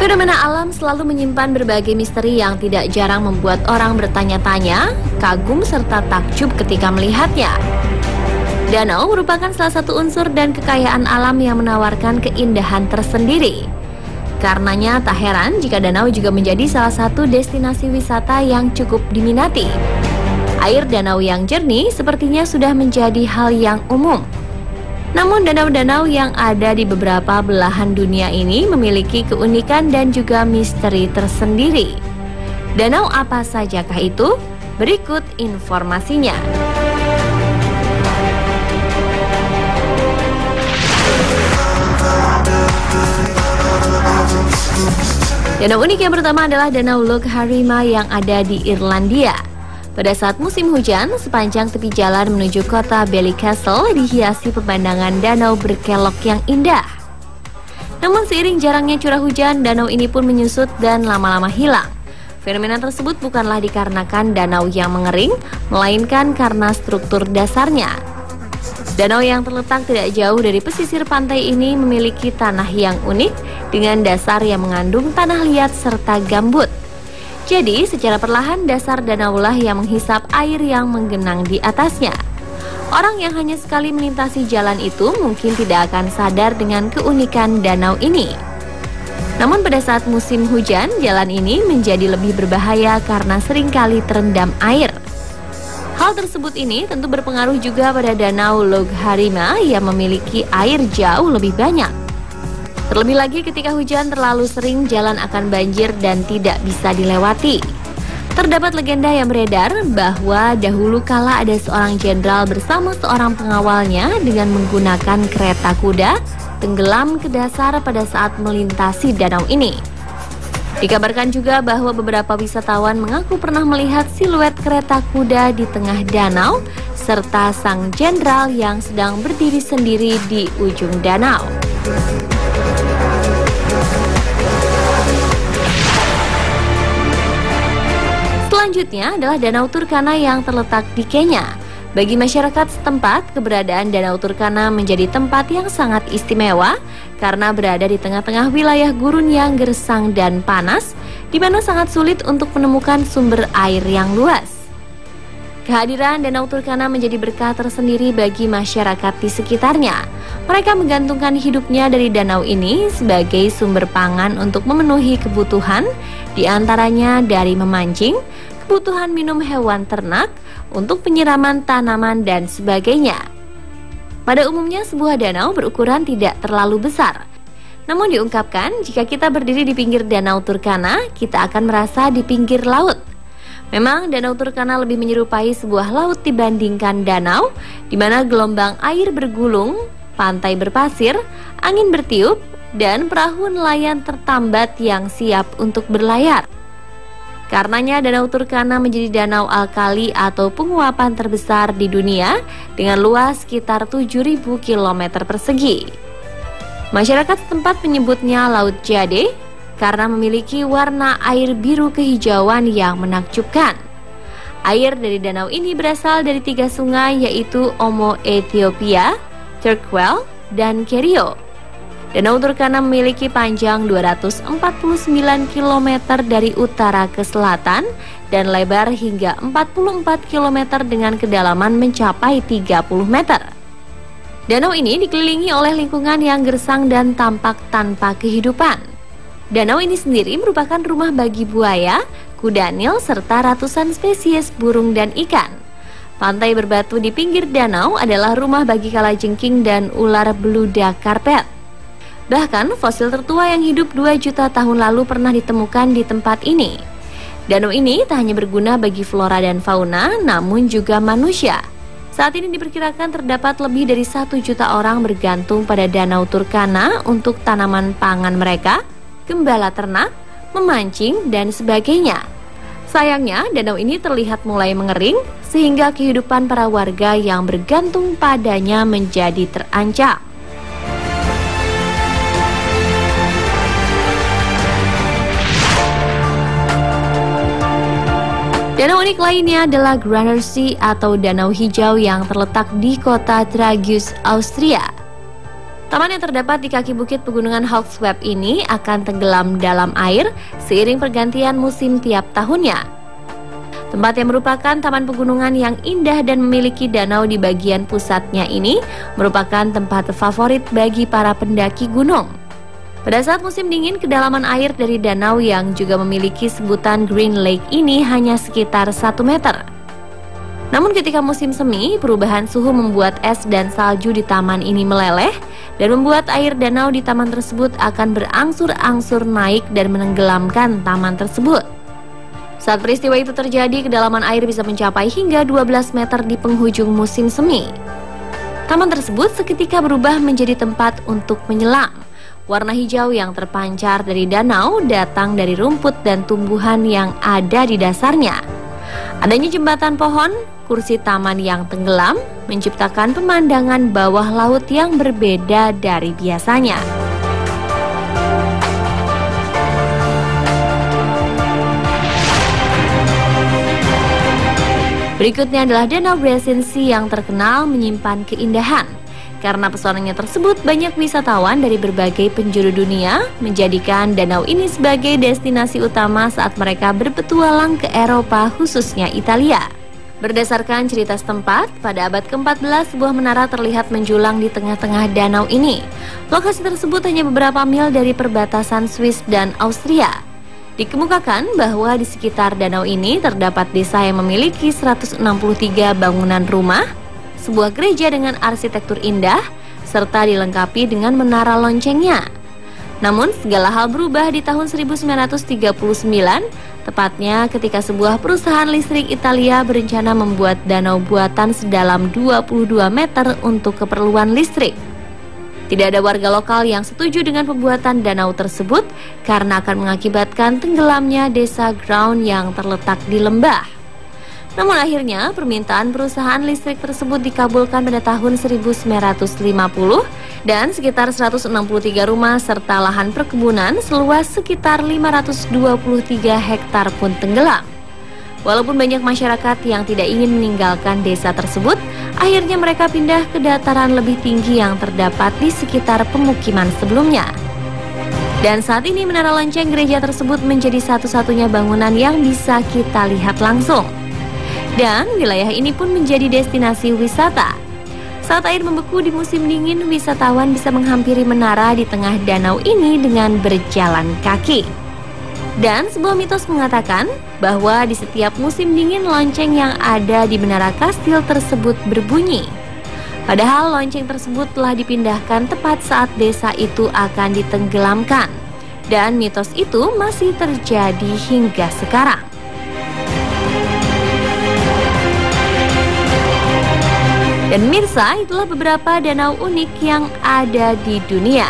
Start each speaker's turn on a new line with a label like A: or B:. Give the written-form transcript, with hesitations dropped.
A: Fenomena alam selalu menyimpan berbagai misteri yang tidak jarang membuat orang bertanya-tanya, kagum serta takjub ketika melihatnya. Danau merupakan salah satu unsur dan kekayaan alam yang menawarkan keindahan tersendiri. Karenanya tak heran jika danau juga menjadi salah satu destinasi wisata yang cukup diminati. Air danau yang jernih sepertinya sudah menjadi hal yang umum. Namun danau-danau yang ada di beberapa belahan dunia ini memiliki keunikan dan juga misteri tersendiri. Danau apa sajakah itu? Berikut informasinya. Danau unik yang pertama adalah Danau Loch Harima yang ada di Irlandia. Pada saat musim hujan, sepanjang tepi jalan menuju kota Ballycastle dihiasi pemandangan danau berkelok yang indah. Namun seiring jarangnya curah hujan, danau ini pun menyusut dan lama-lama hilang. Fenomena tersebut bukanlah dikarenakan danau yang mengering, melainkan karena struktur dasarnya. Danau yang terletak tidak jauh dari pesisir pantai ini memiliki tanah yang unik dengan dasar yang mengandung tanah liat serta gambut. Jadi, secara perlahan dasar danaulah yang menghisap air yang menggenang di atasnya. Orang yang hanya sekali melintasi jalan itu mungkin tidak akan sadar dengan keunikan danau ini. Namun pada saat musim hujan, jalan ini menjadi lebih berbahaya karena seringkali terendam air. Hal tersebut ini tentu berpengaruh juga pada Danau Loch Harima yang memiliki air jauh lebih banyak. Terlebih lagi ketika hujan terlalu sering, jalan akan banjir dan tidak bisa dilewati. Terdapat legenda yang beredar bahwa dahulu kala ada seorang jenderal bersama seorang pengawalnya dengan menggunakan kereta kuda tenggelam ke dasar pada saat melintasi danau ini. Dikabarkan juga bahwa beberapa wisatawan mengaku pernah melihat siluet kereta kuda di tengah danau serta sang jenderal yang sedang berdiri sendiri di ujung danau. Selanjutnya adalah Danau Turkana yang terletak di Kenya. Bagi masyarakat setempat, keberadaan Danau Turkana menjadi tempat yang sangat istimewa karena berada di tengah-tengah wilayah gurun yang gersang dan panas, di mana sangat sulit untuk menemukan sumber air yang luas. Kehadiran Danau Turkana menjadi berkah tersendiri bagi masyarakat di sekitarnya. Mereka menggantungkan hidupnya dari danau ini sebagai sumber pangan untuk memenuhi kebutuhan, di antaranya dari memancing, kebutuhan minum hewan ternak, untuk penyiraman tanaman dan sebagainya. Pada umumnya sebuah danau berukuran tidak terlalu besar. Namun diungkapkan jika kita berdiri di pinggir Danau Turkana, kita akan merasa di pinggir laut. Memang Danau Turkana lebih menyerupai sebuah laut dibandingkan danau, di mana gelombang air bergulung, pantai berpasir, angin bertiup, dan perahu nelayan tertambat yang siap untuk berlayar. Karenanya Danau Turkana menjadi danau alkali atau penguapan terbesar di dunia dengan luas sekitar 7.000 km persegi. Masyarakat setempat menyebutnya Laut Jade karena memiliki warna air biru kehijauan yang menakjubkan. Air dari danau ini berasal dari 3 sungai yaitu Omo Ethiopia, Turkwell, dan Kerio. Danau Turkana memiliki panjang 249 km dari utara ke selatan dan lebar hingga 44 km dengan kedalaman mencapai 30 meter. Danau ini dikelilingi oleh lingkungan yang gersang dan tampak tanpa kehidupan. Danau ini sendiri merupakan rumah bagi buaya, kuda nil, serta ratusan spesies burung dan ikan. Pantai berbatu di pinggir danau adalah rumah bagi kalajengking dan ular beludak karpet. Bahkan fosil tertua yang hidup 2 juta tahun lalu pernah ditemukan di tempat ini. Danau ini tak hanya berguna bagi flora dan fauna, namun juga manusia. Saat ini diperkirakan terdapat lebih dari 1 juta orang bergantung pada Danau Turkana untuk tanaman pangan mereka, gembala ternak, memancing, dan sebagainya. Sayangnya, danau ini terlihat mulai mengering, sehingga kehidupan para warga yang bergantung padanya menjadi terancam. Danau unik lainnya adalah Granersee atau Danau Hijau yang terletak di kota Tragus, Austria. Taman yang terdapat di kaki bukit pegunungan Hawksweb ini akan tenggelam dalam air seiring pergantian musim tiap tahunnya. Tempat yang merupakan taman pegunungan yang indah dan memiliki danau di bagian pusatnya ini merupakan tempat favorit bagi para pendaki gunung. Pada saat musim dingin, kedalaman air dari danau yang juga memiliki sebutan Green Lake ini hanya sekitar 1 meter. Namun ketika musim semi, perubahan suhu membuat es dan salju di taman ini meleleh dan membuat air danau di taman tersebut akan berangsur-angsur naik dan menenggelamkan taman tersebut. Saat peristiwa itu terjadi, kedalaman air bisa mencapai hingga 12 meter di penghujung musim semi. Taman tersebut seketika berubah menjadi tempat untuk menyelam. Warna hijau yang terpancar dari danau datang dari rumput dan tumbuhan yang ada di dasarnya. Adanya jembatan pohon, kursi taman yang tenggelam, menciptakan pemandangan bawah laut yang berbeda dari biasanya. Berikutnya adalah Danau Brzezinski yang terkenal menyimpan keindahan. Karena pesonanya tersebut, banyak wisatawan dari berbagai penjuru dunia menjadikan danau ini sebagai destinasi utama saat mereka berpetualang ke Eropa, khususnya Italia. Berdasarkan cerita setempat, pada abad ke-14 sebuah menara terlihat menjulang di tengah-tengah danau ini. Lokasi tersebut hanya beberapa mil dari perbatasan Swiss dan Austria. Dikemukakan bahwa di sekitar danau ini terdapat desa yang memiliki 163 bangunan rumah, sebuah gereja dengan arsitektur indah, serta dilengkapi dengan menara loncengnya. Namun segala hal berubah di tahun 1939, tepatnya ketika sebuah perusahaan listrik Italia berencana membuat danau buatan sedalam 22 meter untuk keperluan listrik. Tidak ada warga lokal yang setuju dengan pembuatan danau tersebut karena akan mengakibatkan tenggelamnya desa Graun yang terletak di lembah. Namun akhirnya permintaan perusahaan listrik tersebut dikabulkan pada tahun 1950 dan sekitar 163 rumah serta lahan perkebunan seluas sekitar 523 hektar pun tenggelam. Walaupun banyak masyarakat yang tidak ingin meninggalkan desa tersebut, akhirnya mereka pindah ke dataran lebih tinggi yang terdapat di sekitar pemukiman sebelumnya. Dan saat ini menara lonceng gereja tersebut menjadi satu-satunya bangunan yang bisa kita lihat langsung. Dan wilayah ini pun menjadi destinasi wisata. Saat air membeku di musim dingin, wisatawan bisa menghampiri menara di tengah danau ini dengan berjalan kaki. Dan sebuah mitos mengatakan bahwa di setiap musim dingin lonceng yang ada di menara kastil tersebut berbunyi. Padahal lonceng tersebut telah dipindahkan tepat saat desa itu akan ditenggelamkan. Dan mitos itu masih terjadi hingga sekarang. Dan mirsa, itulah beberapa danau unik yang ada di dunia.